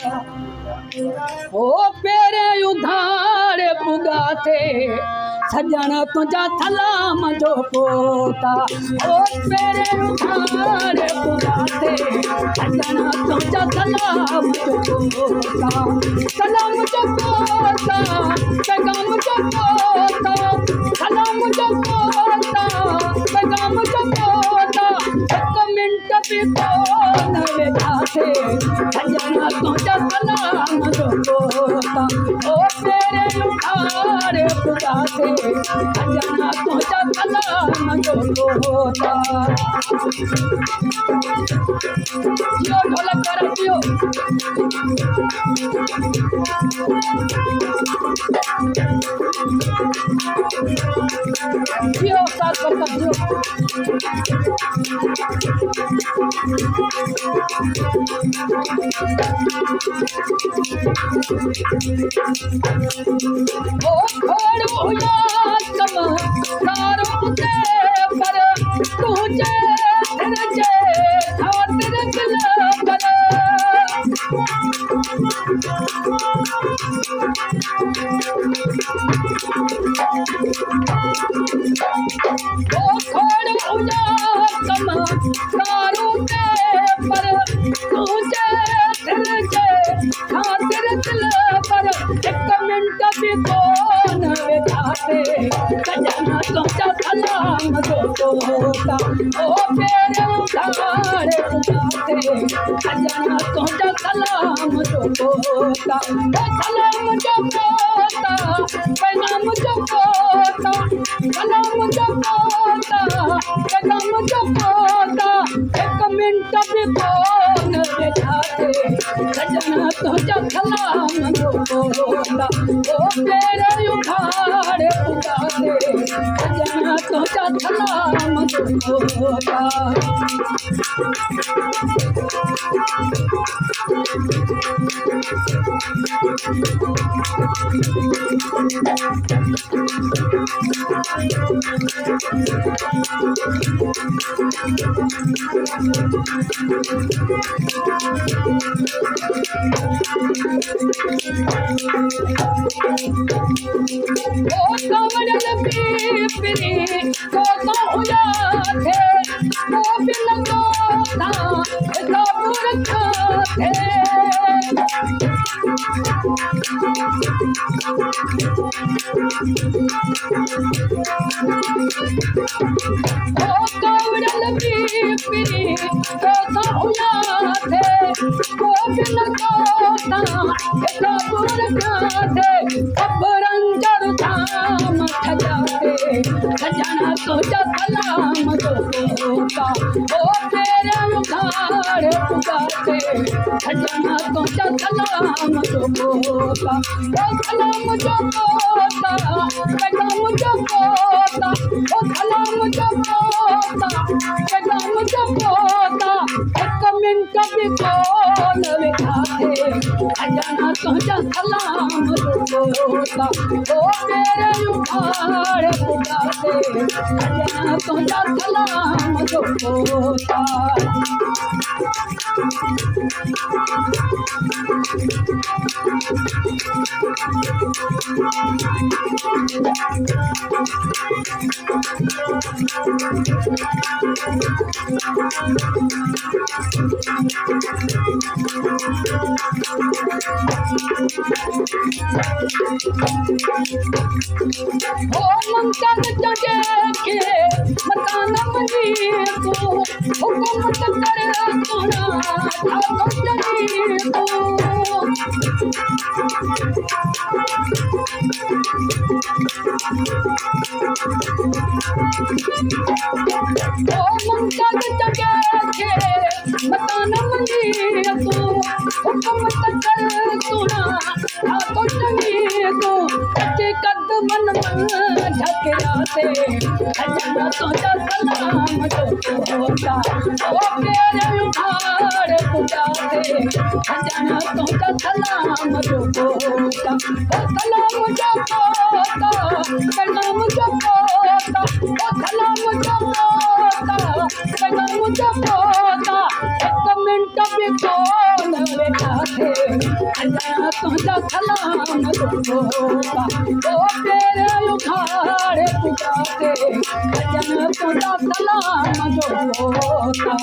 ओ पेरे उधार पुगाते सजन तुझा थलाम जो पोता। ओ पेरे उधार पुगाते सजन तुझा थलाम जो पोता। सलाम जो पोता पैगाम जो पोता। सलाम जो पोता पैगाम जो पोता। एक मिनट भी कौन वेठाते सजन तुझा थलाम जो पोता। ओ पेरे उधार पुगाते सजना तुझा कलाम जो होता। जियो ढोलक कर जियो जियो साथ कर जियो। ओ खोड़ू या चमत्कारों के पर तुझे तेरे खातिर दिल कर। ओ खोड़ू या चमत्कारों के पर तुझे तेरे खातिर दिल कर। एक मिनट भी कौन वेठाते सजना तुझा थलाम जो होता। ओ पेरे उधार पुगाते सजना तुझा थलाम जो होता। ओ थलाम जो होता पैगाम जो होता। सलाम जो होता पैगाम जो होता। एक मिनट भी कौन वेठाते सजना तुझा थलाम जो होता। ओ पेरे उधार पुगाते सजना तुझा थलाम जो होता। ओ कमरल पीपरी को हुआ थे वो बिन गोता कबूर खाते। ओ कमरल पीपरी को हुआ थे वो बिन गोता कबूर खाते। रंजर धाम खजाते सजना तुझा थलाम जो होता। ओ पेरे उधार पुगाते सजना तुझा थलाम जो होता। ओ थलाम जो होता पैगाम जो होता। ओ थलाम जो होता पैगाम जो होता। एक मिनट भी कौन वेठाते सजना तुझा थलाम जो होता। ओ पेरे उधार पुगाते सजना तुझा थलाम जो होता। ओ मंगल जगे के मकान मंदिर को हुकूमत करे सोना ठाकुर जमीर को। ओ मंगल जगे के मकान मंदिर को हुकूमत करे सोना ठाकुर जमीर को। कद मन झकराते सजना तुझा थलाम जो होता। ओ पेरे उधार पुगाते सजना तुझा थलाम जो होता। ओ थलाम जो होता पैगाम जो होता। ओ थलाम जो होता पैगाम जो होता। एक मिनट भी कौन वेठाते अजन तुझा सलाम जोता ओ तेरे उखाड़े पुकारे अजन तुझा सलाम जोता